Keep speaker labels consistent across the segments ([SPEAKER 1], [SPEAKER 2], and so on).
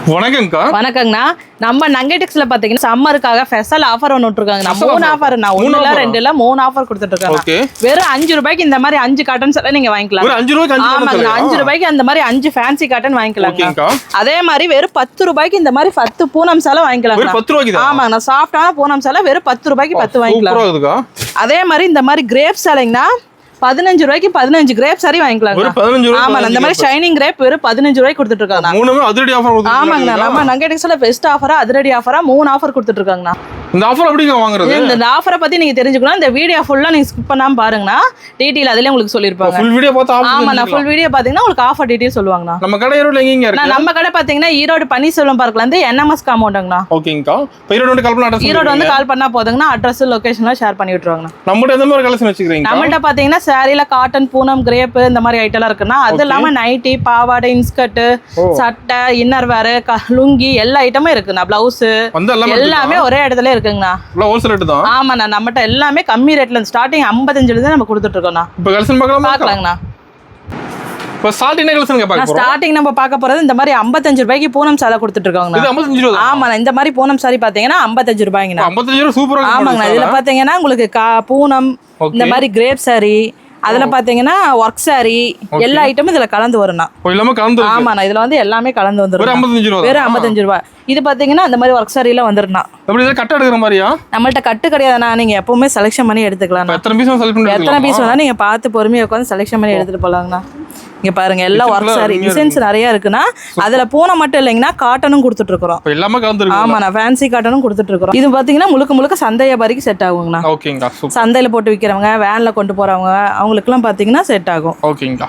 [SPEAKER 1] வணக்கம்க்கா.
[SPEAKER 2] வணக்கங்கண்ணா. நம்ம நங்கெட்டிக்ஸ்ல பாத்தீங்கன்னா சம்மருக்காக ஸ்பெஷல் ஆஃபர் ஒன்று விட்டுருக்காங்க. 3 ஆஃபர், நான் 1 இல்ல 2 இல்ல 3 ஆஃபர் கொடுத்துட்டு இருக்காங்க. வெறும் 5 ரூபாய்க்கு இந்த மாதிரி 5 காட்டன்ஸ் எல்லாம் நீங்க வாங்கிக்கலாம்.
[SPEAKER 1] வெறும் 5 ரூபாய்க்கு
[SPEAKER 2] ஆமாங்க, 5 ரூபாய்க்கு அந்த மாதிரி 5 ஃபேன்சி காட்டன் வாங்கிக்கலாம். அதே மாதிரி வெறும் 10 ரூபாய்க்கு இந்த மாதிரி 10 பூனம் சேலை வாங்கிக்கலாம்.
[SPEAKER 1] வெறும் 10 ரூபாய்க்கு.
[SPEAKER 2] ஆமாங்க, நான் சாஃப்டான பூனம் சேலை வெறும் 10 ரூபாய்க்கு 10 வாங்கிக்கலாம். அதே மாதிரி இந்த மாதிரி கிரேப் சேலைங்கன்னா 15 ரூபாய்க்கு 15 கிரேப் சாரி வாங்கிக்கலாம். ஆமா, அந்த மாதிரி ஷைனிங் கிரேப் வெறும் 15 ரூபாய்க்கு கொடுத்துட்டு இருக்காங்க.
[SPEAKER 1] மூணுமே அதிரடி ஆஃபர் கொடுத்துட்டு
[SPEAKER 2] ஆமாங்க, நம்ம நங்கெட்டிக்ஸ்ல பெஸ்ட் ஆஃபரா அதிரடி ஆஃபரா 3 ஆஃபர் கொடுத்துட்டு இருக்காங்க.
[SPEAKER 1] இந்த ஆஃபர் எப்படிங்க வாங்குறது?
[SPEAKER 2] இந்த ஆஃபரை பத்தி நீங்க தெரிஞ்சுக்கணும். இந்த வீடியோ ஃபுல்லா நீங்க ஸ்கிப் பண்ணாம பாருங்கனா டீடைல் அதிலே உங்களுக்கு சொல்லிருப்பாங்க.
[SPEAKER 1] ஃபுல் வீடியோ பார்த்தா
[SPEAKER 2] ஆமா, நான் ஃபுல் வீடியோ பாத்தீங்கன்னா உங்களுக்கு ஆஃபர் டீடைல் சொல்லுவாங்கண்ணா.
[SPEAKER 1] நம்ம கடை ஈரோட்ல எங்க இருக்கு?
[SPEAKER 2] நம்ம கடை பாத்தீங்கன்னா ஈரோடு பன்னீர்செல்வம் பார்க்ல இருந்து NMS காம்பவுண்ட்ங்கண்ணா.
[SPEAKER 1] ஓகேங்கா. ஈரோடு வந்து கால் பண்ணா அட்ரஸ்
[SPEAKER 2] ஈரோடு வந்து கால் பண்ணா போதுங்கண்ணா. அட்ரஸ் லொகேஷன்லாம் ஷேர் பண்ணி விட்டுருவாங்கண்ணா.
[SPEAKER 1] நம்மட்ட எந்த மாதிரி கலெக்ஷன் வச்சிருக்கீங்க?
[SPEAKER 2] நம்மள்ட்ட பாத்தீங்கன்னா சாரில காட்டன், பூனம், கிரேப் இந்த மாதிரி ஐட்டம்லாம் இருக்குன்னா, அது இல்லாம நைட்டி, பாவாடை, இன்ஸ்கர்ட், சட்டை, இன்னர் வேர், லுங்கி எல்லா ஐட்டமும் இருக்குண்ணா. பிளவுஸ் எல்லாமே ஒரே இடத்துல இருக்குங்கண்ணா. ஆமாண்ணா, நம்மகிட்ட எல்லாமே கம்மி ரேட்ல ஸ்டார்டிங் 55 இருந்து நம்ம கொடுத்துட்டு இருக்கோம்ண்ணா.
[SPEAKER 1] இப்போ கலெக்ஷன் பார்க்கலாங்கண்ணா. இப்போ ஸ்டார்டிங் கலெக்ஷன் பார்க்க போறோம்.
[SPEAKER 2] ஸ்டார்டிங் நம்ம பார்க்க போறது இந்த மாதிரி 55 ரூபாய்க்கு பூனம் சாரி கொடுத்துட்டு இருக்காங்க.
[SPEAKER 1] இது 55 ரூபாய்.
[SPEAKER 2] ஆமாண்ணா, இந்த மாதிரி பூனம் சாரி பாத்தீங்கன்னா 55 ரூபாய்ங்கண்ணா.
[SPEAKER 1] 55 ரூபாய் சூப்பரா இருக்கு.
[SPEAKER 2] ஆமாங்கண்ணா, இதுல பாத்தீங்கன்னா உங்களுக்கு பூனம், இந்த மாதிரி கிரேப் சாரி, அதுல பாத்தீங்கன்னா ஒர்க் சாரி எல்லா ஐட்டமும் இதுல கலந்து வரும்ண்ணா. ஆமாண்ணா, இதுல வந்து எல்லாமே கலந்து வந்துரும். வெறும் 55 ரூபாய். இது பாத்தீங்கன்னா அந்த மாதிரி ஒர்க் சாரி எல்லாம் வந்துருண்ணா.
[SPEAKER 1] கட்டு எடுக்கிற மாதிரியா?
[SPEAKER 2] நம்மள்ட்ட கட்டு கிடையாதுண்ணா. நீங்க எப்பவுமே செலக்ஷன் பண்ணி எடுத்துக்கலாம்.
[SPEAKER 1] எத்தனை பீஸ்
[SPEAKER 2] வேணா நீங்க பார்த்து பொறுமையா உட்காந்து செலக்ஷன் பண்ணி எடுத்துட்டு போலாங்கண்ணா. இங்க பாருங்க, எல்லாம் ஒர்க் சாரி டிசைன்ஸ் நிறைய இருக்குன்னா, அதுல பூனை மட்டும் இல்லைங்கன்னா காட்டனும் கொடுத்துட்டு இருக்கோம்.
[SPEAKER 1] எல்லாமே கலந்துருக்கு.
[SPEAKER 2] ஆமாண்ணா, ஃபேன்சி காட்டனும் கொடுத்துட்டு இருக்கோம். இது பாத்தீங்கன்னா முழுக்க சந்தை வியாபாரிக்கு செட் ஆகுங்கண்ணா.
[SPEAKER 1] ஓகேங்கா.
[SPEAKER 2] சந்தையில போட்டு விற்கிறவங்க, வேன்ல கொண்டு போறவங்க, அவங்களுக்குலாம் பாத்தீங்கன்னா செட் ஆகும்.
[SPEAKER 1] ஓகேங்கா.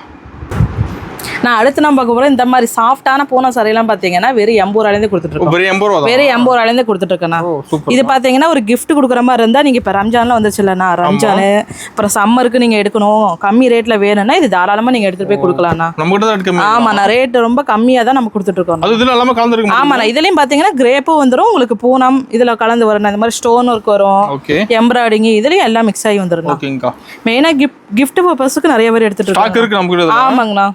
[SPEAKER 2] நான் அடுத்து நம்ம பார்க்க போறோம் இந்த மாதிரி சாஃப்டான பூனை சாரி எல்லாம் பாத்தீங்கன்னா வெறும் 80 ரூபாயில கொடுத்துட்டு இருக்கோம். வெறும் 80 ரூபாயில கொடுத்துட்டு இருக்கேன். இது பாத்தீங்கன்னா ஒரு கிஃப்ட் கொடுக்குற மாதிரி இருந்தா, நீங்க இப்ப ரம்ஜான்லாம் வந்துச்சுல்லண்ணா, ரம்ஜானு அப்புறம் சம்மருக்கு நீங்க எடுக்கணும், கம்மி ரேட்ல வேணும்னா இது தாராளமா நீங்க எடுத்துட்டு போய் கொடுக்கலாம்ண்ணா. ஆமாண்ணா, ரேட் ரொம்ப கம்மியா தான் நம்ம கொடுத்துட்டு இருக்கோம். ஆமாண்ணா, இதுலயும் பாத்தீங்கன்னா கிரேப்பும் வந்துடும், உங்களுக்கு பூனம் இதுல கலந்து வரும், இந்த மாதிரி ஸ்டோன் ஒர்க் வரும், எம்ப்ராய்டிங் இதுலயும் எல்லாம் மிக்ஸ் ஆகி வந்துடும். மெயினா கிஃப்ட் பர்பஸ்க்கு நிறைய பேர் எடுத்துட்டு இருக்காங்க. ஆமாங்கண்ணா,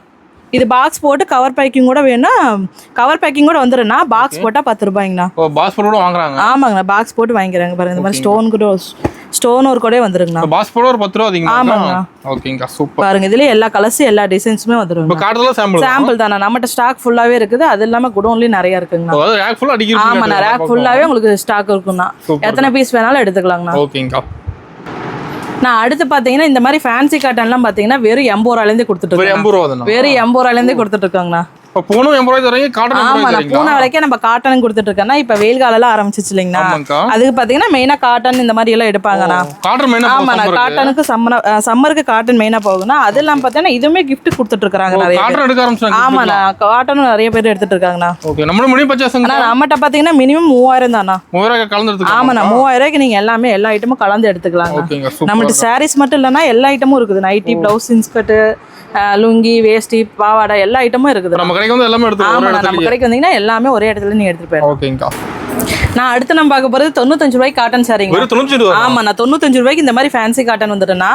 [SPEAKER 2] இது பாக்ஸ் போட்டு கவர் பேக்கிங் கூட வேணும்னா கவர் பேக்கிங் கூட வந்துருன்னா பாக்ஸ் போட்டா 10 ரூபாய்ங்கண்ணா.
[SPEAKER 1] பாக்ஸ் போட்டு வாங்குறாங்க.
[SPEAKER 2] ஆமாங்கண்ணா, பாக்ஸ் போட்டு வாங்கிக்கிறாங்க. பாருங்க, இந்த மாதிரி ஸ்டோன் ஒரு கூட வந்துருங்கண்ணா.
[SPEAKER 1] பாக்ஸ் போட்டு ஒரு 10 ரூபாய் அதிகமா. ஆமாங்கண்ணா. ஓகேங்கா, சூப்பர்.
[SPEAKER 2] பாருங்க, இதுல எல்லா கலர்ஸ் எல்லா டிசைன்ஸுமே வந்துரும்.
[SPEAKER 1] இப்போ கார்டுல சாம்பிள்
[SPEAKER 2] தானே, நம்மட்ட ஸ்டாக் ஃபுல்லாவே இருக்குது. அது இல்லாம குடோன்லயும் நிறைய இருக்குங்கண்ணா.
[SPEAKER 1] அதாவது ரேக் ஃபுல்லா அடிக்குது.
[SPEAKER 2] ஆமாண்ணா, ரேக் ஃபுல்லாவே உங்களுக்கு ஸ்டாக் இருக்குண்ணா. எத்தனை பீஸ் வேணாலும் எடுத்துக்கலாங்கண்ணா.
[SPEAKER 1] ஓகேங்கா.
[SPEAKER 2] நான் அடுத்து பாத்தீங்கன்னா இந்த மாதிரி ஃபேன்சி காட்டன்லாம் பாத்தீங்கன்னா வெறும் 80 ரூபாயில இருந்து கொடுத்துட்டு இருக்காங்க. வெறும் 80 ரூபாயில இருந்தே கொடுத்துட்டு இருக்காங்கண்ணா.
[SPEAKER 1] பூனை 80 ரூபாய் தரீங்க, காட்டன் 80 ரூபாய் தரீங்க.
[SPEAKER 2] பூனை வரைக்கும் நம்ம காட்டன் கொடுத்துட்டு இருக்கோம்னா, இப்ப வெயில் காலம் எல்லாம் ஆரம்பிச்சிச்சு இல்லைங்களா, அதுக்கு பாத்தீங்கன்னா மெயினா காட்டன் இந்த மாதிரி எல்லாம் எடுப்பாங்கண்ணா. ஆமாண்ணா, காட்டனுக்கு சம்மருக்கு காட்டன் மெயினா போகுதுன்னா, அது எல்லாம் பாத்தீங்கன்னா இதுவுமே கிஃப்ட் கொடுத்துட்டு இருக்காங்க நிறைய. ஆமாண்ணா, காட்டனும் நிறைய பேர் எடுத்துட்டு இருக்காங்கண்ணா. நம்மகிட்ட பாத்தீங்கன்னா மினிமம் 3000 தானா. ஆமாண்ணா, 3000 ரூபாய்க்கு நீங்க எல்லாமே எல்லா ஐட்டமும் கலந்து எடுத்துக்கலாம். நம்மகிட்ட சாரீஸ் மட்டும் இல்லைன்னா எல்லா ஐட்டமும் இருக்குது. நைட்டி, பிளவுஸ், இன்ஸ்கர்ட், லுங்கி, வேஷ்டி, பாவாடை எல்லா ஐட்டமும் இருக்குது. நம்ம கடைக்கு வந்தீங்கன்னா எல்லாமே ஒரே இடத்துல நீங்க எடுத்துட்டு போயிடலாம். நான் அடுத்து நம்ம பார்க்க போறது 95 ரூபாய்க்கு காட்டன் சாரிங்க. ஆமா, நான் 95 ரூபாய்க்கு இந்த மாதிரி ஃபேன்சி காட்டன் வந்துட்டேன்னா,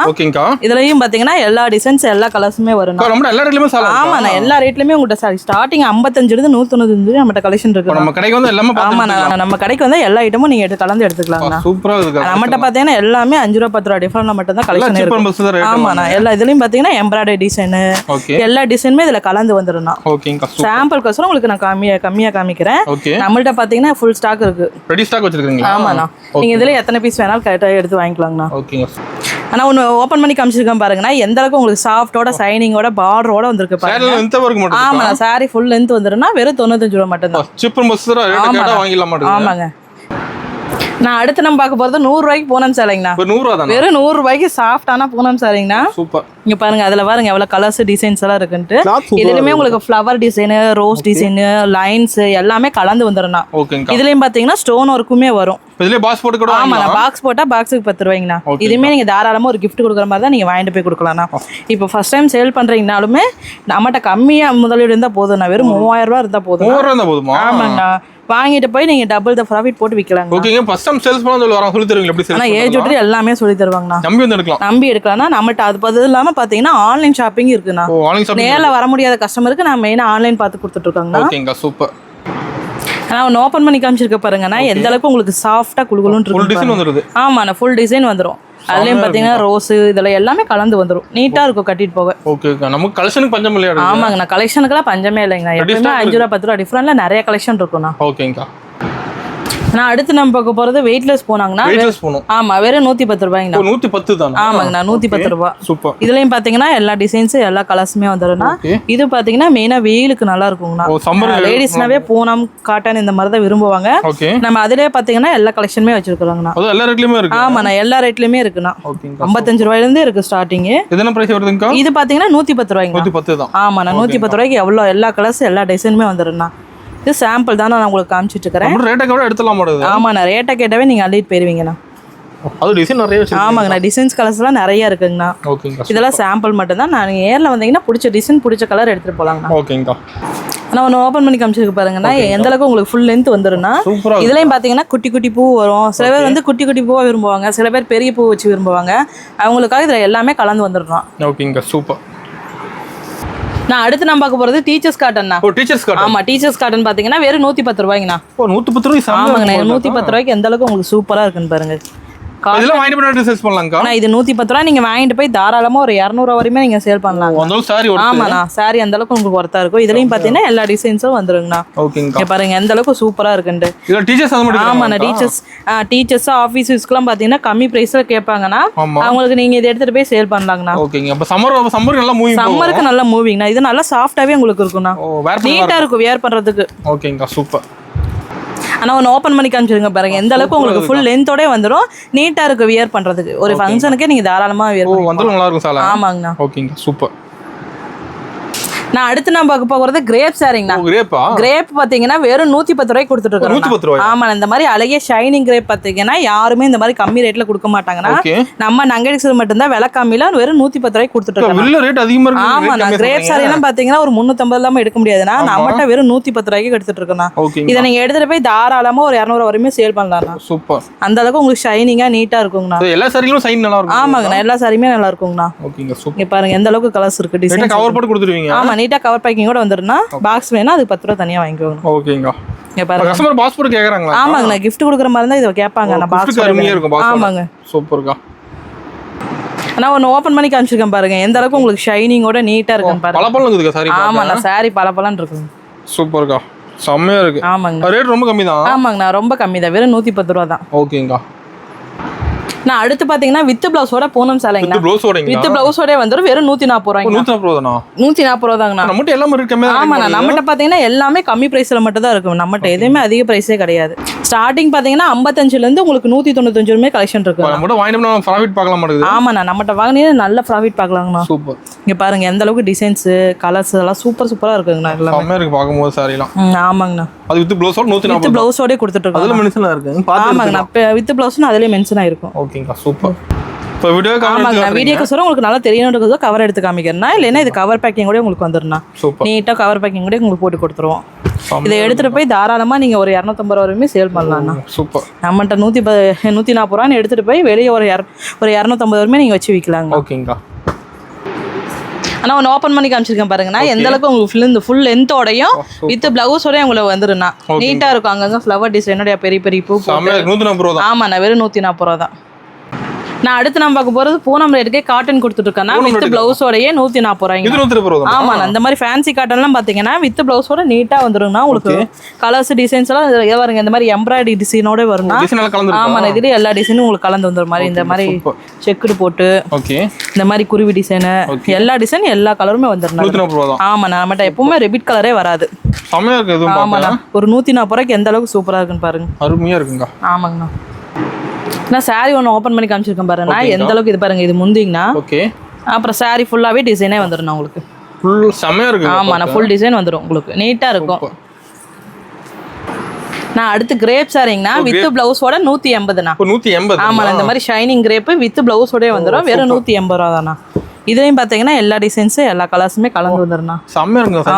[SPEAKER 2] இதுலயும் பாத்தீங்கன்னா எல்லா டிசைன்ஸ் எல்லா கலர்ஸுமே வரும். ஆமா, நான் எல்லா ரேட்லயுமே உங்கள்கிட்ட சாரி ஸ்டார்டிங் 55 இருந்து 195 நம்மகிட்ட கலெக்ஷன் இருக்கு. நம்ம கடைக்கு வந்து எல்லாமே ஆமா, நம்ம கடைக்கு வந்து எல்லா ஐட்டமும் நீங்க கலந்து எடுத்துக்கலாம். நம்மகிட்ட பாத்தீங்கன்னா எல்லாமே 5 ரூபாய் 10 ரூபாய் டிஃபரெண்ட்ல மட்டும் தான் கலெக்ஷன் இருக்கு. ஆமா, நான் எல்லா இதுலயும் பாத்தீங்கன்னா எம்ப்ராய்டரி டிசைன் எல்லா டிசைனுமே இதுல கலந்து வந்துடும். சாம்பிள் கோசரம் உங்களுக்கு நான் கம்மியா காமிக்கிறேன். நம்மள்ட்ட பாத்தீங்கன்னா ஃபுல் ஸ்டாக் இருக்கு. ரெடி ஸ்டாக் வச்சிருக்கீங்க? ஆமாண்ணா, நீங்க இதுல எத்தனை பீஸ் வேணாலும் கரெக்டா எடுத்து வாங்கிக்கலாங்கண்ணா. ஓகேங்க. ஆனா ஒன்னு ஓபன் பண்ணி காமிச்சிருக்கேன் பாருங்கண்ணா, எந்த அளவுக்கு உங்களுக்கு சாஃப்டோட சைனிங்கோட பார்டரோட வந்திருக்கு பாருங்க. ஆமாண்ணா, சாரி ஃபுல் லென்த் வந்துருன்னா வெறும் 95 ரூபாய் மட்டும் தான். ஆமாங்க. நான் அடுத்து நம்ம பார்க்க போறது 100 ரூபாய்க்கு பூனம் சாரிங்கண்ணா. வெறும் 100 ரூபாய்க்கு சாஃப்டான பூனம் சாரிங்கண்ணா. இங்க பாருங்க, அதுல பாருங்க எவ்வளவு கலர்ஸ் டிசைன்ஸ் எல்லாம் இருக்குன்ட்டு. இதுலயுமே உங்களுக்கு flower design, rose design, lines எல்லாமே கலந்து வந்துடும். இதுலயும் பாத்தீங்கன்னா ஸ்டோன் ஒர்க்குமே வரும். ஆமா, பாக்ஸ் போட்டா பாக்ஸுக்கு 10 ரூபாய்ங்கண்ணா. இதுமே நீங்க தாராளமா ஒரு கிஃப்ட் கொடுக்குற மாதிரி தான் நீங்க வாங்கிட்டு போய் கொடுக்கலாம்ண்ணா. இப்போ ஃபர்ஸ்ட் டைம் சேல் பண்றீங்கனாலுமே நம்மகிட்ட கம்மியா முதலீடு இருந்தா போதும். வெறும் 3000 ரூபாய் இருந்தா போதும். ஆமாங்கண்ணா, வாங்கிட்டு போய் நீங்க டபுள் த ப்ராஃபிட் போட்டு விக்கலாம். ஓகேங்க. ஃபர்ஸ்ட் டைம் சேல்ஸ் பண்ண சொல்லி தருவீங்க எப்படி? ஆனா ஏஜ் விட்டு எல்லாமே சொல்லி தருவாங்கண்ணா. நம்பி எடுக்கலாம்னா நம்மகிட்ட அது பதில் இல்லாம பாத்தீங்கன்னா ஆன்லைன் ஷாப்பிங் இருக்குண்ணா. நேர்ல வர முடியாத கஸ்டமருக்கு நான் மெயினா ஆன்லைன் பார்த்து கொடுத்துட்டு இருக்காங்க. ஓகேங்க, சூப்பர். நான் ஓப்பன் பண்ணி காமிச்சிருக்க பாருங்கன்னா எந்த அளவுக்கு உங்களுக்கு சாஃப்டா குளுகுலுன்னு
[SPEAKER 1] ஃபுல் டிசைன்
[SPEAKER 2] இருக்கும்.
[SPEAKER 1] வந்துருது.
[SPEAKER 2] ஆமாண்ணா ஃபுல் டிசைன் வந்துரும். அதுலயும் பாத்தீங்கன்னா ரோஸ் இதெல்லாம் எல்லாமே கலந்து வந்துரும். நீட்டா இருக்கும் கட்டிட்டு போக.
[SPEAKER 1] ஓகேக்கா. நமக்கு கலெக்ஷனுக்கு பஞ்சம் இல்லையா?
[SPEAKER 2] ஆமாங்கண்ணா கலெக்ஷனுக்குலாம் பஞ்சமே இல்லைங்கண்ணா. எப்பவுமே 5 ரூபா 10 ரூபா டிஃபரெண்ட்ல நிறைய கலெக்ஷன் இருக்கும்ண்ணா.
[SPEAKER 1] ஓகேங்கா.
[SPEAKER 2] நான் அடுத்து நம்ம பார்க்க போறது வெயிட்லெஸ் போனாங்கன்னா ஆமா வெறும் 110 ரூபாய்ங்கண்ணா.
[SPEAKER 1] 110 தான்.
[SPEAKER 2] ஆமாங்கண்ணா 110 ரூபாய்.
[SPEAKER 1] சூப்பர்.
[SPEAKER 2] இதுலயும் பாத்தீங்கன்னா எல்லா டிசைன்ஸ் எல்லா கலர்ஸுமே வந்துரும்னா. இது பாத்தீங்கன்னா மெயினா வெயிலுக்கு நல்லா இருக்குங்கண்ணா. லேடிஸ்னாவே பூனம் காட்டன் இந்த மாதிரி தான் விரும்புவாங்க. நம்ம அதிலே பாத்தீங்கன்னா எல்லா கலெக்ஷனுமே வச்சிருக்கோங்கண்ணா.
[SPEAKER 1] எல்லா ரேட்லயுமே இருக்கு.
[SPEAKER 2] ஆமாண்ணா எல்லா ரேட்லயுமே இருக்குண்ணா. 55 ரூபாயில இருந்து இருக்கு ஸ்டார்டிங்.
[SPEAKER 1] என்ன பிரைஸ் வருதுங்கா?
[SPEAKER 2] இது பாத்தீங்கன்னா 110 ரூபாய்ங்க.
[SPEAKER 1] 110 தான்.
[SPEAKER 2] ஆமாண்ணா 110 ரூபாய்க்கு எவ்வளவு எல்லா கலர்ஸ் எல்லா டிசைனுமே வந்துரும்ண்ணா. இது சாம்பிள் தான் நான் உங்களுக்கு காமிச்சிட்டு இருக்கேன்.
[SPEAKER 1] ரேட்டை கூட எடுத்துலாம் மாட்டேங்குது.
[SPEAKER 2] ஆமாண்ணா ரேட்டை கேட்டாவே நீங்க அள்ளிட்டு போயிருவீங்கண்ணா.
[SPEAKER 1] அது டிசைன் நிறைய வச்சிருக்கீங்க.
[SPEAKER 2] ஆமாங்கண்ணா டிசைன்ஸ் கலர்ஸ்லாம் நிறைய இருக்குங்கண்ணா.
[SPEAKER 1] ஓகேங்கா.
[SPEAKER 2] இதெல்லாம் சாம்பிள் மட்டும் தான். நான் நேர்ல வந்தீங்கன்னா பிடிச்ச டிசைன் பிடிச்ச கலர் எடுத்துட்டு போலாங்கண்ணா.
[SPEAKER 1] ஓகேங்கா.
[SPEAKER 2] நான் ஒன்று ஓப்பன் பண்ணி காமிச்சிருக்கு பாருங்கன்னா எந்த அளவுக்கு உங்களுக்கு ஃபுல் லென்த் வந்துருன்னா. இதுலயும் பாத்தீங்கன்னா குட்டி குட்டி பூ வரும். சில பேர் வந்து குட்டி குட்டி பூவா விரும்புவாங்க, சில பேர் பெரிய பூ வச்சு விரும்புவாங்க. அவங்களுக்காக இதுல எல்லாமே கலந்து வந்துடுறோம்.
[SPEAKER 1] ஓகேங்கா சூப்பர்.
[SPEAKER 2] நான் அடுத்து நான் பார்க்க போறது டீச்சர்ஸ் காட்டன்னா.
[SPEAKER 1] டீச்சர்ஸ் காட்டன்.
[SPEAKER 2] ஆமா டீச்சர்ஸ் காட்டன் பாத்தீங்கன்னா வெறும் 110 ரூபாய்ங்கண்ணா.
[SPEAKER 1] 110 ரூபாய்.
[SPEAKER 2] ஆமாங்கண்ணா 110 ரூபாய்க்கு எந்த அளவுக்கு உங்களுக்கு சூப்பரா இருக்குன்னு பாருங்க.
[SPEAKER 1] இதெல்லாம் வாங்கிட்டு போய் சேல்ஸ் பண்ணலாம்க்கா.
[SPEAKER 2] நான் இது 110 ரூபாய் நீங்க வாங்கிட்டு போய் தாராளமா ஒரு 200 ரூபாய் வரையுமே நீங்க சேல் பண்ணலாம். ஆமாண்ணா சாரி அந்த அளவுக்கு உங்களுக்கு ஒர்த்தா இருக்கும். இதுலயும் பாத்தீங்கன்னா எல்லா டிசைன்ஸும் வந்துருங்கண்ணா.
[SPEAKER 1] ஓகேங்கா.
[SPEAKER 2] பாருங்க எந்த அளவுக்கு சூப்பரா இருக்குன்னு.
[SPEAKER 1] இது டீச்சர்ஸ் அந்த மாதிரி.
[SPEAKER 2] ஆமாண்ணா டீச்சர்ஸ் ஆபீஸ் யூஸ்க்குலாம் பாத்தீங்கன்னா கம்மி பிரைஸ்ல கேட்பாங்கன்னா அவங்களுக்கு நீங்க இதை எடுத்துட்டு போய் சேல் பண்ணலாங்கண்ணா.
[SPEAKER 1] ஓகேங்க. அப்ப சம்மருக்கு நல்லா மூவிங்.
[SPEAKER 2] சம்மருக்கு நல்லா மூவிங்ண்ணா. இது நல்லா சாஃப்டாவே உங்களுக்கு இருக்கும்ண்ணா. நீட்டா இருக்கும் வியர் பண்றதுக்கு.
[SPEAKER 1] ஓகேங்கா சூப்பர்.
[SPEAKER 2] ஆனால் ஒன்று ஓப்பன் பண்ணி காமிச்சிருங்க பாருங்க எந்த அளவுக்கு உங்களுக்கு ஃபுல் லென்த்தோட வந்துடும். நீட்டாக இருக்கு வியர் பண்ணுறதுக்கு. ஒரு ஃபங்க்ஷனுக்கே நீங்கள் தாராளமாக வியர்
[SPEAKER 1] வந்துடும். நல்லா இருக்கும் சார்.
[SPEAKER 2] ஆமாங்கண்ணா.
[SPEAKER 1] ஓகேங்க சூப்பர்.
[SPEAKER 2] நான் அடுத்து நான் பார்க்க போகிறது கிரேப் சாரிங்கண்ணா. கிரேப் பார்த்தீங்கன்னா வெறும் 110 ரூபாய்க்கு கொடுத்துட்டு இருக்கோம்.
[SPEAKER 1] 110 ரூபாய்.
[SPEAKER 2] ஆமா இந்த மாதிரி அழகிய ஷைனிங் கிரேப் பார்த்தீங்கன்னா யாருமே இந்த மாதிரி கம்மி ரேட்ல கொடுக்க மாட்டாங்கன்னா. நம்ம நங்கடிக்ஸ் மட்டும்தான் விலை கம்மியில வெறும் 110 ரூபாய்க்கு கொடுத்துட்டு இருக்கோம். ஆமாண்ணா கிரேப் சாரி எல்லாம் பார்த்தீங்கன்னா ஒரு 350 இல்லாம எடுக்க முடியாதுன்னா நம்மகிட்ட வெறும் 110 ரூபாய்க்கு எடுத்துட்டு இருக்கோம். இதை நீங்க எடுத்துட்டு போய் தாராளமா ஒரு 200 வரையுமே சேல் பண்ணலாம்.
[SPEAKER 1] சூப்பர்.
[SPEAKER 2] அந்த அளவுக்கு உங்களுக்கு ஷைனிங்கா நீட்டா இருக்குங்கண்ணா.
[SPEAKER 1] எல்லா சாரியும் ஷைன் நல்லா இருக்கும்.
[SPEAKER 2] ஆமாங்கண்ணா எல்லா சாரியுமே நல்லா இருக்குங்கண்ணா.
[SPEAKER 1] ஓகேங்க சூப்பர்.
[SPEAKER 2] இங்க பாருங்க எந்த அளவுக்கு கலர்ஸ் இருக்கு. டிசைன்
[SPEAKER 1] கவர் போட்டு கொடுத்துருவீங்க.
[SPEAKER 2] ஆமா நீட்டா கவர் பேக்கிங் கூட வந்துருன்னா. பாக்ஸ் வேணா அதுக்கு 10 ரூபாய் தனியா வாங்கிக்கோங்க.
[SPEAKER 1] ஓகேங்க.
[SPEAKER 2] இங்க பாருங்க
[SPEAKER 1] கஸ்டமர் பாஸ்போர்ட் கேக்குறாங்களா?
[SPEAKER 2] ஆமாங்கண்ணா gift கொடுக்குற மாதிரி இருந்தா இத கேட்பாங்க. நான் பாக்ஸ்
[SPEAKER 1] கம்மியா இருக்கும் பாக்ஸ்.
[SPEAKER 2] ஆமாங்க
[SPEAKER 1] சூப்பர்க்கா.
[SPEAKER 2] நான் ஒன்னு ஓபன் பண்ணி காமிச்சிருக்கேன் பாருங்க எந்த அளவுக்கு உங்களுக்கு ஷைனிங்கோட நீட்டா இருக்குன்னு பாருங்க.
[SPEAKER 1] பளபளன்னு இருக்குங்க சாரி.
[SPEAKER 2] ஆமாண்ணா சாரி பளபளன்னு இருக்கு.
[SPEAKER 1] சூப்பர்க்கா. செம்மையா இருக்கு.
[SPEAKER 2] ஆமாங்க
[SPEAKER 1] ரேட் ரொம்ப கம்மி தான்.
[SPEAKER 2] ஆமாங்கண்ணா ரொம்ப கம்மி தான். வெறும் 110 ரூபாய் தான்.
[SPEAKER 1] ஓகேங்கா.
[SPEAKER 2] நான் அடுத்து பாத்தீங்கன்னா வித் பிளவுஸோட பூனம் சேலைங்கண்ணா. வித் பிளவுஸோட வந்துரும் வெறும் 140 ரூபாய்ங்க.
[SPEAKER 1] 140 தானா?
[SPEAKER 2] 140 ரூபாய் தாங்கண்ணா.
[SPEAKER 1] நம்மட்ட எல்லாமே ரேட் கம்மியா தான்.
[SPEAKER 2] ஆமாண்ணா நம்மட்ட பாத்தீங்கன்னா எல்லாமே கம்மி பிரைஸ்ல மட்டும் தான் இருக்கும். நம்மட்ட எதுவுமே அதிக பிரைஸே கிடையாது. ஸ்டார்டிங் பாத்தீங்கன்னா 55ல இருந்து உங்களுக்கு 195 வரைமே கலெக்ஷன் இருக்கு.
[SPEAKER 1] நம்மட்ட வாங்கிட்டோம்னா ப்ராஃபிட் பார்க்கலாம் மாட்டேங்குது.
[SPEAKER 2] ஆமாண்ணா நம்மட்ட வாங்குனீங்க நல்ல ப்ராஃபிட் பார்க்கலாங்கண்ணா.
[SPEAKER 1] சூப்பர்.
[SPEAKER 2] இங்க பாருங்க எந்த அளவுக்கு டிசைன்ஸ் கலர்ஸ் எல்லாம் சூப்பரா இருக்குங்கண்ணா. எல்லாம்
[SPEAKER 1] செம்மையா இருக்கு பாக்கும்போது சாரிலாம்.
[SPEAKER 2] ஆமாங்கண்ணா.
[SPEAKER 1] அது வித் பிளவுஸோட 140. வித்
[SPEAKER 2] பிளவுஸோட கொடுத்துட்டு இருக்கோம்.
[SPEAKER 1] அதுல மென்ஷன் இருக்கு.
[SPEAKER 2] ஆமாங்கண்ணா வித் பிளவுஸ்னா அதுலயே மென்ஷன் ஆயிருக்கும்.
[SPEAKER 1] ஓகேங்கா சூப்பர். இப்போ
[SPEAKER 2] வீடியோக்கு சொல்ல உங்களுக்கு நல்லா தெரியணும்ன்றதுக்கு கவர் எடுத்து காமிக்கிறேன்னா இல்லைன்னா இது கவர் பேக்கிங் கூட உங்களுக்கு வந்துருண்ணா. நீட்டாக கவர் பேக்கிங் கூட உங்களுக்கு போட்டு கொடுத்துருவோம். இதை எடுத்துட்டு போய் தாராளமா நீங்க ஒரு 250 ரூபாய் வரையுமே சேல் பண்ணலாம்ண்ணா.
[SPEAKER 1] சூப்பர். நம்மகிட்ட
[SPEAKER 2] 140 ரூபான்னு எடுத்துட்டு போய் வெளியே ஒரு 250 வரைமே நீங்க வச்சு விற்கலாங்க.
[SPEAKER 1] ஓகேங்கா.
[SPEAKER 2] ஆனால் ஒன்று ஓப்பன் பண்ணி காமிச்சிருக்கேன் பாருங்கண்ணா எந்த அளவுக்கு உங்களுக்கு ஃபுல் லென்த்தோடையும் வித் பிளவுஸோடய உங்களுக்கு வந்துருண்ணா. நீட்டாக இருக்கும். அங்கங்கே ஃப்ளவர் டிசைனோடைய பெரிய பெரிய பூ.
[SPEAKER 1] 140 ரூபா.
[SPEAKER 2] ஆமாண்ணா வெறும் 140 ரூபா தான். நான் அடுத்து நம்ம பார்க்க போறது பூனம் ரேட்டுக்கே காட்டன் கொடுத்துட்டு இருக்கேன்னா வித் பிளவுஸோடயே 140 ரூபாய்ங்க. ஆமா அந்த மாதிரி ஃபேன்சி காட்டன்லாம் பாத்தீங்கன்னா வித் பிளவுஸோட நீட்டா வந்துருங்கண்ணா. உங்களுக்கு கலர்ஸ் டிசைன்ஸ் எல்லாம் வருங்க. இந்த மாதிரி எம்ப்ராய்டரி டிசைனோட வருங்க. ஆமா இதுல எல்லா டிசைனும் உங்களுக்கு கலந்து வந்துற மாதிரி இந்த மாதிரி செக்குடு போட்டு இந்த மாதிரி குருவி டிசைன் எல்லா டிசைன் எல்லா கலருமே வந்துருங்க. ஆமா நம்மகிட்ட எப்பவுமே ரெபிட் கலரே வராது. ஆமாண்ணா ஒரு 140 ரூபாய்க்கு எந்த அளவுக்கு சூப்பரா இருக்குன்னு பாருங்க.
[SPEAKER 1] அருமையா இருக்குங்க.
[SPEAKER 2] ஆமாங்கண்ணா. நான் சாரி ஒன்று ஓப்பன் பண்ணி காமிச்சிருக்கேன் பாருங்க எந்த அளவுக்கு. இது பாருங்க இது முந்திங்கண்ணா. அப்புறம் சாரி ஃபுல்லாவே டிசைனே வந்துடும் உங்களுக்கு. ஆமாண்ணா ஃபுல் டிசைன் வந்துடும் உங்களுக்கு. நீட்டா இருக்கும். நான் அடுத்து கிரேப் சாரிங்கண்ணா வித் பிளவுஸோட 180ண்ணா. 180. ஆமாண்ணா இந்த மாதிரி ஷைனிங் கிரேப் வித் பிளவுஸோடய வந்துடும். வெறும் 180 ரூபா தானா. இதுலயும் பாத்தீங்கன்னா எல்லா டிசைன்ஸும் எல்லா கலர்ஸுமே கலந்து வந்துருண்ணா.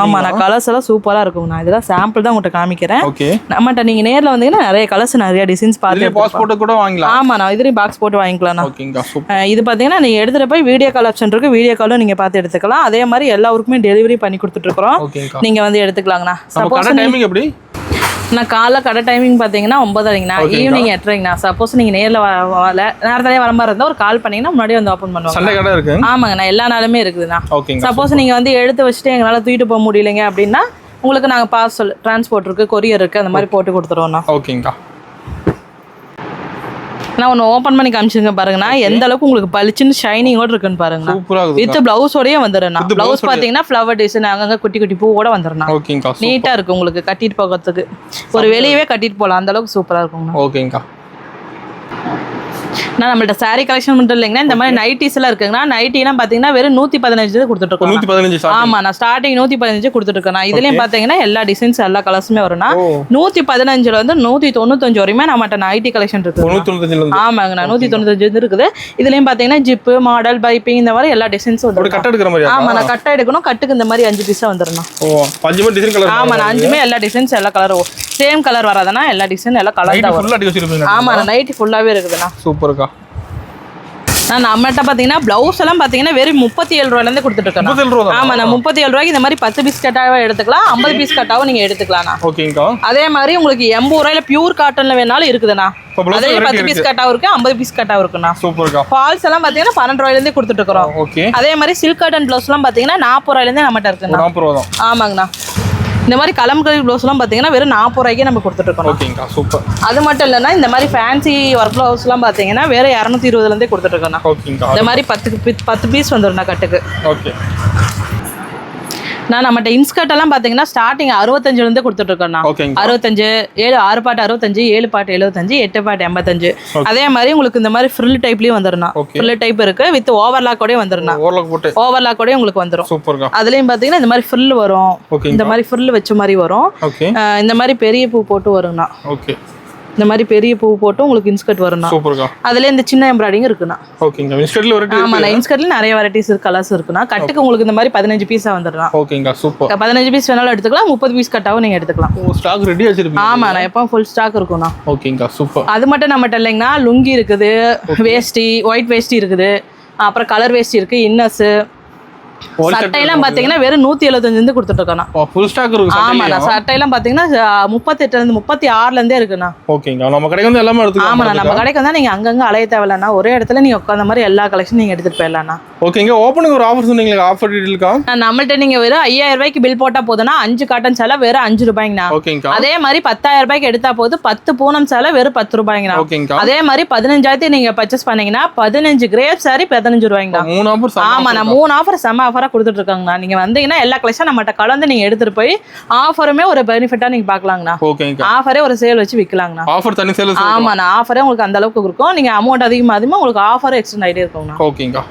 [SPEAKER 2] ஆமாண்ணா கலர்ஸ் எல்லாம் சூப்பரா இருக்குங்கண்ணா. இதெல்லாம் சாம்பிள் தான் உங்கள்கிட்ட காமிக்கிறேன். நம்மகிட்ட நீங்க நேர்ல வந்தீங்கன்னா நிறைய கலர்ஸ் நிறைய டிசைன்ஸ் பார்த்து. ஆமாண்ணா இதுலயும் பாக்ஸ் போட்டு வாங்கிக்கலாம்ண்ணா. இது பாத்தீங்கன்னா நீங்க எடுத்துட்டு போய் வீடியோ கால் ஆப்ஷன் இருக்கு. வீடியோ காலும் நீங்க பார்த்து எடுத்துக்கலாம். அதே மாதிரி எல்லாருக்குமே டெலிவரி பண்ணி கொடுத்துட்டு இருக்கிறோம். நீங்க வந்து எடுத்துக்கலாங்கண்ணா. நான் காலைல கடை டைமிங் பார்த்தீங்கன்னா 9:30ங்கண்ணா, ஈவினிங் 8:30ங்கண்ணா. சப்போஸ் நீங்கள் நேரில் நேரத்திலே வர மாதிரி இருந்தால் ஒரு கால் பண்ணிங்கன்னா முன்னாடியே வந்து ஓப்பன் பண்ணுவாங்க.
[SPEAKER 1] சண்டே கடை இருக்கு?
[SPEAKER 2] ஆமாங்கண்ணா, எல்லா நாளுமே இருக்குதுண்ணா.
[SPEAKER 1] ஓகேங்க.
[SPEAKER 2] சப்போஸ் நீங்கள் வந்து எடுத்து வச்சுட்டு எங்களால் தூக்கிட்டு போக முடியலைங்க அப்படின்னா உங்களுக்கு நாங்கள் பார்சல் டிரான்ஸ்போர்ட் இருக்குது, கொரியர் இருக்குது, அந்த மாதிரி போட்டு கொடுத்துருவோண்ணா.
[SPEAKER 1] ஓகேங்கக்கா.
[SPEAKER 2] நான் ஒன்று ஓப்பன் பண்ணி காமிச்சுங்க பாருங்கண்ணா, எந்த அளவுக்கு உங்களுக்கு பளிச்சுன்னு ஷைனிங்கோட இருக்குன்னு பாருங்கண்ணா. வித் பிளவுஸோடய வந்துடுண்ணா. பிளவுஸ் பார்த்தீங்கன்னா ஃப்ளவர் டிசைன் அங்கங்கே குட்டி குட்டி பூவோட வந்துடுண்ணா. நீட்டாக இருக்கும் உங்களுக்கு கட்டிட்டு போகிறதுக்கு, ஒரு வெளியவே கட்டிட்டு போகலாம், அந்த அளவுக்கு சூப்பராக இருக்குங்கண்ணா.
[SPEAKER 1] ஓகேங்கக்கா.
[SPEAKER 2] நான் நம்மள்ட்ட சாரீ கலெக்ஷன் மட்டும் இல்லைங்கன்னா இந்த மாதிரி நைட்டிஸ் எல்லாம் இருக்குங்கண்ணா. நைட்டிலாம் பார்த்தீங்கன்னா வெறும் 115 கொடுத்துட்டு இருக்கோம். ஆமா, நான் ஸ்டார்டிங் 115 கொடுத்துட்டு இருக்கேன். இதுலயும் பார்த்தீங்கன்னா எல்லா டிசைன்ஸ் எல்லா கலர்ஸுமே வரும்னா 115ல வந்து 195 வரையுமே நம்மகிட்ட நைட்டி கலெக்ஷன் இருக்கு. ஆமாங்கண்ணா, 195 இருக்குது. இதுலயும் பார்த்தீங்கன்னா ஜிப்பு மாடல் பைப்பிங் இந்த மாதிரி எல்லா டிசைன்ஸும் வந்து. ஆமா, நான் கட்டை எடுக்கணும், கட்டுக்கு இந்த மாதிரி 5 பீஸா வந்துடணும். ஆமா, நான் 5மே எல்லா டிசைன்ஸ் எல்லா கலரும் சேம் கலர் வராதுன்னா எல்லா டிசைன் எல்லா கலர் தான் வரும். ஆமா, நைட்டி ஃபுல்லாவே இருக்குதுண்ணா.
[SPEAKER 1] சூப்பர்க்கா.
[SPEAKER 2] நான் நம்மகிட்ட பார்த்தீங்கன்னா ப்ளவுஸ் எல்லாம் பார்த்தீங்கன்னா வெறும் 37 ரூபாயிலேருந்து கொடுத்துட்டு இருக்கேன். ஆமாம், நான் 37 ரூபாய்க்கு இந்த மாதிரி 10 பீஸ் கட்டாவும் எடுத்துக்கலாம், 50 பீஸ் கட்டாவும் நீங்கள் எடுத்துக்கலாம்ண்ணா.
[SPEAKER 1] ஓகேங்கக்கா. அதே
[SPEAKER 2] மாதிரி உங்களுக்கு 80 ரூபாயில பியூர் காட்டன்ல வேணாலும் இருக்குதுண்ணா. அதே 10 பீஸ் கட்டாவும் இருக்கு, 50 பீஸ் கட்டாவும் இருக்குண்ணா.
[SPEAKER 1] சூப்பர்க்கா.
[SPEAKER 2] ஃபால்ஸ் எல்லாம் பார்த்தீங்கன்னா 12 ரூபாயிலேருந்து கொடுத்துட்டு இருக்கிறோம்.
[SPEAKER 1] ஓகே.
[SPEAKER 2] அதே மாதிரி சில்க் காட்டன் ப்ளவுஸ் எல்லாம் பார்த்தீங்கன்னா 40 ரூபாயிலேருந்து நம்மகிட்ட இருக்குண்ணா.
[SPEAKER 1] 40 ரூபா தான்.
[SPEAKER 2] ஆமாங்கண்ணா. இந்த மாதிரி கலம்கரி ப்ளவுஸ்லாம் பார்த்தீங்கன்னா வெறும் 40 ரூபாய்க்கே நம்ம கொடுத்துட்டு இருக்கோம்.
[SPEAKER 1] ஓகேங்கக்கா, சூப்பர்.
[SPEAKER 2] அது மட்டும் இல்லைன்னா இந்த மாதிரி ஃபேன்சி ஒர்க் ப்ளவுஸ்லாம் பார்த்தீங்கன்னா வேற 220லேருந்தே கொடுத்துட்டு இருக்கோம்.
[SPEAKER 1] ஓகேங்கக்கா. இந்த
[SPEAKER 2] மாதிரி 10 பீஸ் வந்துடும் கட்டுக்கு.
[SPEAKER 1] ஓகே.
[SPEAKER 2] நான் நம்மகிட்ட இன்ஸ்கர்ட் எல்லாம் பார்த்தீங்கன்னா ஸ்டார்டிங் 65லேருந்து கொடுத்துட்டு இருக்கோம்ண்ணா. 65, 6 பாட்டு 65, 7 பாட்டு 75, 8 பாட்டு 85. அதே மாதிரி உங்களுக்கு இந்த மாதிரி ஃப்ரில் டைப்லயும் வந்துடும். ஃப்ரில் டைப் இருக்கு, வித் ஓவர்லாக்கோடய வந்துடும். ஓவர்லாக்கோடய உங்களுக்கு வந்துடும். அதுலயும் பார்த்தீங்கன்னா இந்த மாதிரி ஃப்ரில் வரும், இந்த மாதிரி ஃப்ரில் வச்ச மாதிரி வரும், இந்த மாதிரி பெரிய பூ போட்டு வருங்கண்ணா. இந்த மாதிரி பெரிய பூ போட்டு உங்களுக்கு இன்ஸ்கர்ட் வரணும். சூப்பர்க்கா. அதுல இந்த சின்ன எம்ப்ராய்டிங் இருக்குண்ணா. ஓகேங்க. இன்ஸ்கர்ட்ல வெரைட்டி. ஆமா, இன்ஸ்கர்ட்ல நிறைய வெரைட்டிஸ் இருக்கு, கலர்ஸ் இருக்குண்ணா. கட்டுக்கு உங்களுக்கு இந்த மாதிரி 15 பீஸா வந்துடுறா. ஓகேங்க, சூப்பர். 15 பீஸ் வேணாலும் எடுத்துக்கலாம், 30 பீஸ் கட்டாவும் நீங்க எடுத்துக்கலாம். ஸ்டாக் ரெடி வச்சிருப்பீங்க? ஆமா, நான் எப்பவும் ஃபுல் ஸ்டாக் இருக்கும்ண்ணா. ஓகேங்க, சூப்பர். அது மட்டும் நம்மகிட்ட இல்லைங்கண்ணா, லுங்கி இருக்குது, வேஷ்டி, ஒயிட் வேஷ்டி இருக்குது, அப்புறம் கலர் வேஷ்டி இருக்கு, இன்னர்ஸ், சட்டையெல்லாம் பாத்தீங்கன்னா வெறும் 175 கொடுத்துட்டு இருக்கோம். ஃபுல் ஸ்டாக் இருக்கு. ஆமா, சட்டையெல்லாம் பாத்தீங்கன்னா 38 36 இருக்குண்ணா. ஓகேங்க. நம்ம கடைக்கு வந்து எல்லாமே எடுத்துக்கலாம். ஆமா, நம்ம கடைக்கு வந்தா நீங்க அங்கங்க அலைய தேவையில்லண்ணா, ஒரே இடத்துல நீங்க உட்கார்ந்த மாதிரி எல்லா கலெக்ஷன் நீங்க எடுத்துட்டு போயிடலாம்ண்ணா. ஓகேங்க. ஓப்பனிங் ஒரு ஆஃபர் சொன்னீங்களா? ஆஃபர் டீடைல்க்கா? நம்மள்ட்ட நீங்க வெறும் 5000 ரூபாய்க்கு பில் போட்டா போதுனா 5 காட்டன் சேலை வெறும் 5 ரூபாய்ங்கண்ணா. ஓகேங்க. அதே மாதிரி 10000 ரூபாய்க்கு எடுத்தா போது 10 பூனம் சேலை வெறும் 10 ரூபாய்ங்கண்ணா. ஓகேங்க. அதே மாதிரி 15000 நீங்க பர்ச்சேஸ் பண்ணீங்கன்னா 15 கிரேப் சாரி 15 ரூபாய்ங்கண்ணா. 3 ஆஃபர். ஆமா, நான் 3 ஆஃபர் செம ஆஃபரா கொடுத்துட்டு இருக்காங்கண்ணா. நீங்க வந்தீங்கன்னா எல்லா கலெக்ஷன் நம்மகிட்ட கலந்து நீங்க எடுத்துட்டு போய் ஆஃபருமே ஒரு பெனிஃபிட்டா நீங்க பாக்கலாங்கண்ணா. ஓகேங்க. ஆஃபரே ஒரு சேல் வச்சு விக்கலாங்கண்ணா. ஆஃபர் தனி சேல். ஆமா, நான் ஆஃபரே உங்களுக்கு அந்த அளவுக்கு இருக்கும். நீங்க அமௌண்ட் அதிகமா உங்களுக்கு ஆஃபர் எக்ஸ்டெண்ட் ஆயிட்டே இருக்குங்கண்ணா. ஓகேங்க.